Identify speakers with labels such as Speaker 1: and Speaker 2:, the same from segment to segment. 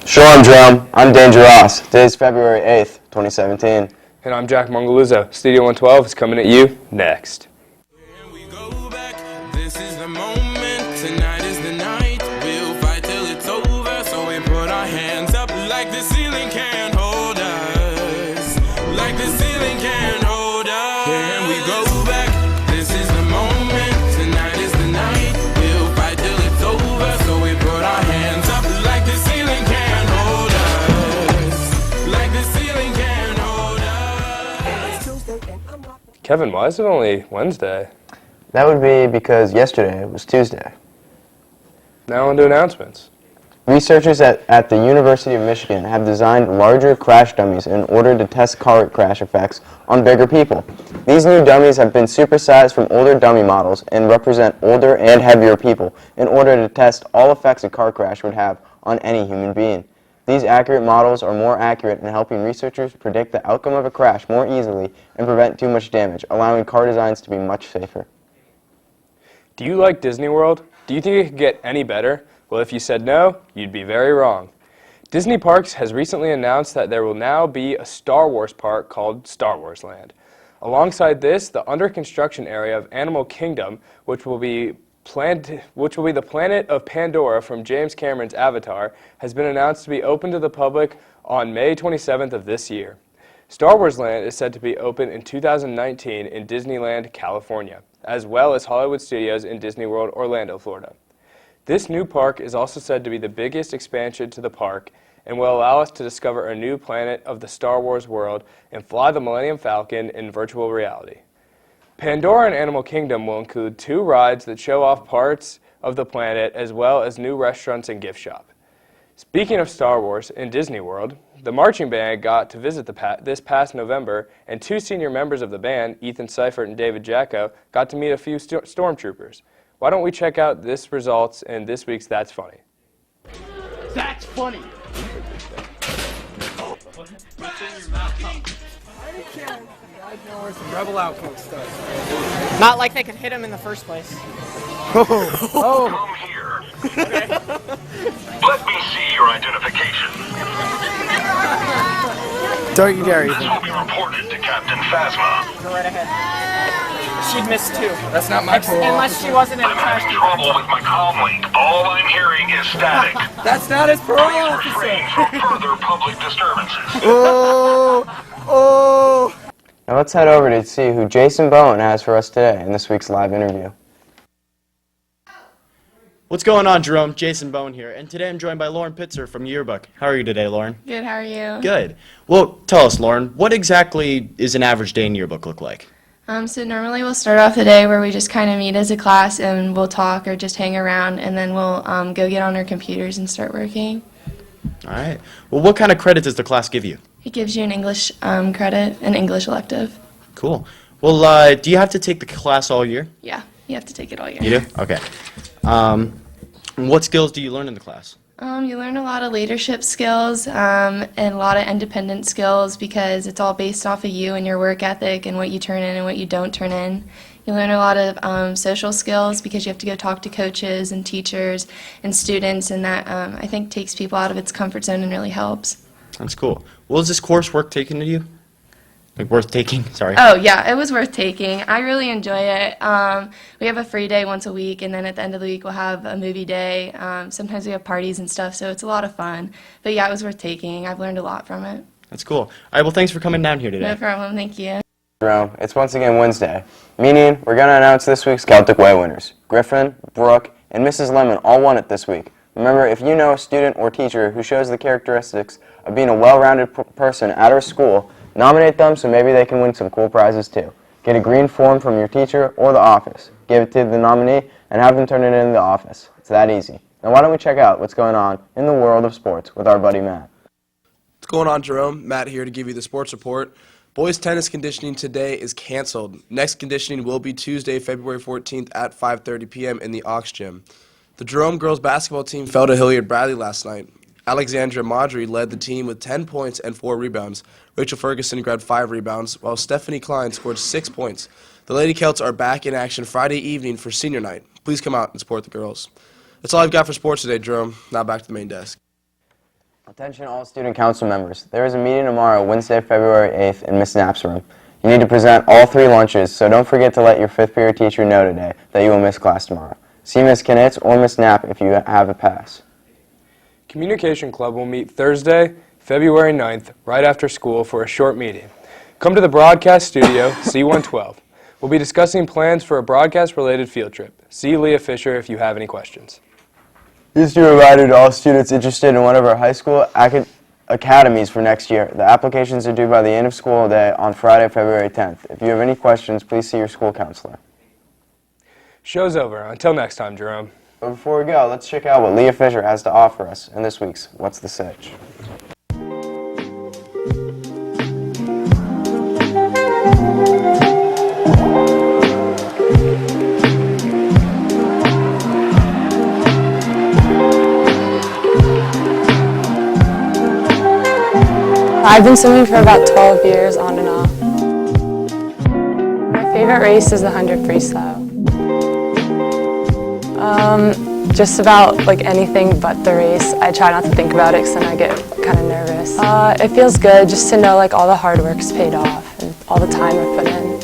Speaker 1: Shalom, Jerome. I'm Danger Ross. Today's February 8th, 2017.
Speaker 2: And I'm Jack Mongoluzzo. Studio 112 is coming at you next.
Speaker 3: Here we go back. This is the moment. Tonight is the night. We'll fight till it's over. So we put our hands up like the ceiling can't hold us. Like the ceiling can't hold us. Here we go back. This is the moment. Tonight is the night. We'll fight till it's over. So we put our hands up like the ceiling can't hold us. Like the ceiling can't hold us.
Speaker 2: Kevin, why is it only Wednesday?
Speaker 1: That would be because yesterday was Tuesday.
Speaker 2: Now on to announcements.
Speaker 1: Researchers at the University of Michigan have designed larger crash dummies in order to test car crash effects on bigger people. These new dummies have been supersized from older dummy models and represent older and heavier people in order to test all effects a car crash would have on any human being. These accurate models are more accurate in helping researchers predict the outcome of a crash more easily and prevent too much damage, allowing car designs to be much safer.
Speaker 2: Do you like Disney World? Do you think it could get any better? Well, if you said no, you'd be very wrong. Disney Parks has recently announced that there will now be a Star Wars park called Star Wars Land. Alongside this, the under construction area of Animal Kingdom, which will be the planet of Pandora from James Cameron's Avatar, has been announced to be open to the public on May 27th of this year. Star Wars Land is said to be open in 2019 in Disneyland, California, as well as Hollywood Studios in Disney World, Orlando, Florida. This new park is also said to be the biggest expansion to the park and will allow us to discover a new planet of the Star Wars world and fly the Millennium Falcon in virtual reality. Pandora and Animal Kingdom will include 2 rides that show off parts of the planet as well as new restaurants and gift shop. Speaking of Star Wars in Disney World, the marching band got to visit this past November, and 2 senior members of the band, Ethan Seifert and David Jacko, got to meet a few stormtroopers. Why don't we check out this results in this week's That's Funny.
Speaker 4: That's funny.
Speaker 5: Rebel outfit stuff.
Speaker 4: Not like they could hit him in the first place.
Speaker 5: Oh.
Speaker 6: Come here. Let me see your identification.
Speaker 5: Don't you dare
Speaker 6: This
Speaker 5: even.
Speaker 6: will be reported to Captain Phasma.
Speaker 4: Go right ahead. She'd miss 2.
Speaker 5: That's not my fault.
Speaker 4: Unless she wasn't in a
Speaker 6: I'm
Speaker 4: trash
Speaker 6: having
Speaker 4: can.
Speaker 6: trouble with my comm link. All I'm hearing is static.
Speaker 5: That's not his parole
Speaker 6: Please refrain
Speaker 5: officer.
Speaker 6: from further public disturbances.
Speaker 5: Oh.
Speaker 1: Now let's head over to see who Jason Bowen has for us today in this week's live interview.
Speaker 7: What's going on, Jerome? Jason Bowen here, and today I'm joined by Lauren Pitzer from Yearbook. How are you today, Lauren?
Speaker 8: Good, how are you?
Speaker 7: Good. Well, tell us, Lauren, what exactly is an average day in Yearbook look like?
Speaker 8: So normally we'll start off the day where we just kind of meet as a class and we'll talk or just hang around, and then we'll go get on our computers and start working.
Speaker 7: All right. Well, what kind of credit does the class give you?
Speaker 8: It gives you an English credit, an English elective.
Speaker 7: Cool. Well, do you have to take the class all year?
Speaker 8: Yeah, you have to take it all year.
Speaker 7: You do? Okay. What skills do you learn in the class?
Speaker 8: You learn a lot of leadership skills and a lot of independent skills because it's all based off of you and your work ethic and what you turn in and what you don't turn in. You learn a lot of social skills because you have to go talk to coaches and teachers and students, and that I think takes people out of its comfort zone and really helps.
Speaker 7: That's cool. Well, is this course worth taking to you? Like, worth taking? Sorry.
Speaker 8: Oh, yeah, it was worth taking. I really enjoy it. We have a free day once a week, and then at the end of the week we'll have a movie day. Sometimes we have parties and stuff, so it's a lot of fun. But yeah, it was worth taking. I've learned a lot from it.
Speaker 7: That's cool. All right, well, thanks for coming down here today.
Speaker 8: No problem, thank you.
Speaker 1: Jerome, it's once again Wednesday, meaning we're going to announce this week's Celtic Way winners. Griffin, Brooke, and Mrs. Lemon all won it this week. Remember, if you know a student or teacher who shows the characteristics of being a well-rounded person at our school, nominate them so maybe they can win some cool prizes too. Get a green form from your teacher or the office. Give it to the nominee and have them turn it in the office. It's that easy. Now why don't we check out what's going on in the world of sports with our buddy Matt.
Speaker 5: What's going on, Jerome? Matt here to give you the sports report. Boys tennis conditioning today is canceled. Next conditioning will be Tuesday, February 14th at 5:30 p.m. in the Aux Gym. The Jerome girls basketball team fell to Hilliard-Bradley last night. Alexandra Maudry led the team with 10 points and 4 rebounds. Rachel Ferguson grabbed 5 rebounds, while Stephanie Klein scored 6 points. The Lady Celts are back in action Friday evening for senior night. Please come out and support the girls. That's all I've got for sports today, Jerome. Now back to the main desk.
Speaker 1: Attention all student council members. There is a meeting tomorrow, Wednesday, February 8th in Miss Knapp's room. You need to present all 3 lunches, so don't forget to let your 5th period teacher know today that you will miss class tomorrow. See Miss Knitz or Miss Knapp if you have a pass.
Speaker 2: Communication Club will meet Thursday, February 9th, right after school for a short meeting. Come to the broadcast studio, C112. We'll be discussing plans for a broadcast-related field trip. See Leah Fisher if you have any questions.
Speaker 1: Just a reminder to all students interested in one of our high school academies for next year. The applications are due by the end of school day on Friday, February 10th. If you have any questions, please see your school counselor.
Speaker 2: Show's over. Until next time, Jerome.
Speaker 1: But before we go, let's check out what Leah Fisher has to offer us in this week's What's the Sitch?
Speaker 9: I've been swimming for about 12 years on and off. My favorite race is the 100 freestyle. Just about like anything but the race. I try not to think about it because then I get kind of nervous. It feels good just to know like all the hard work's paid off and all the time I put in.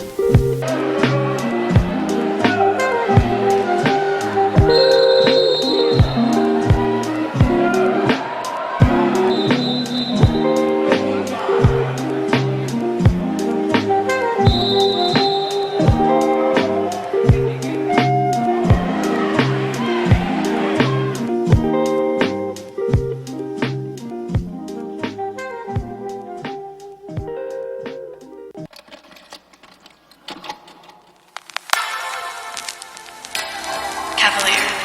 Speaker 8: Cavalier.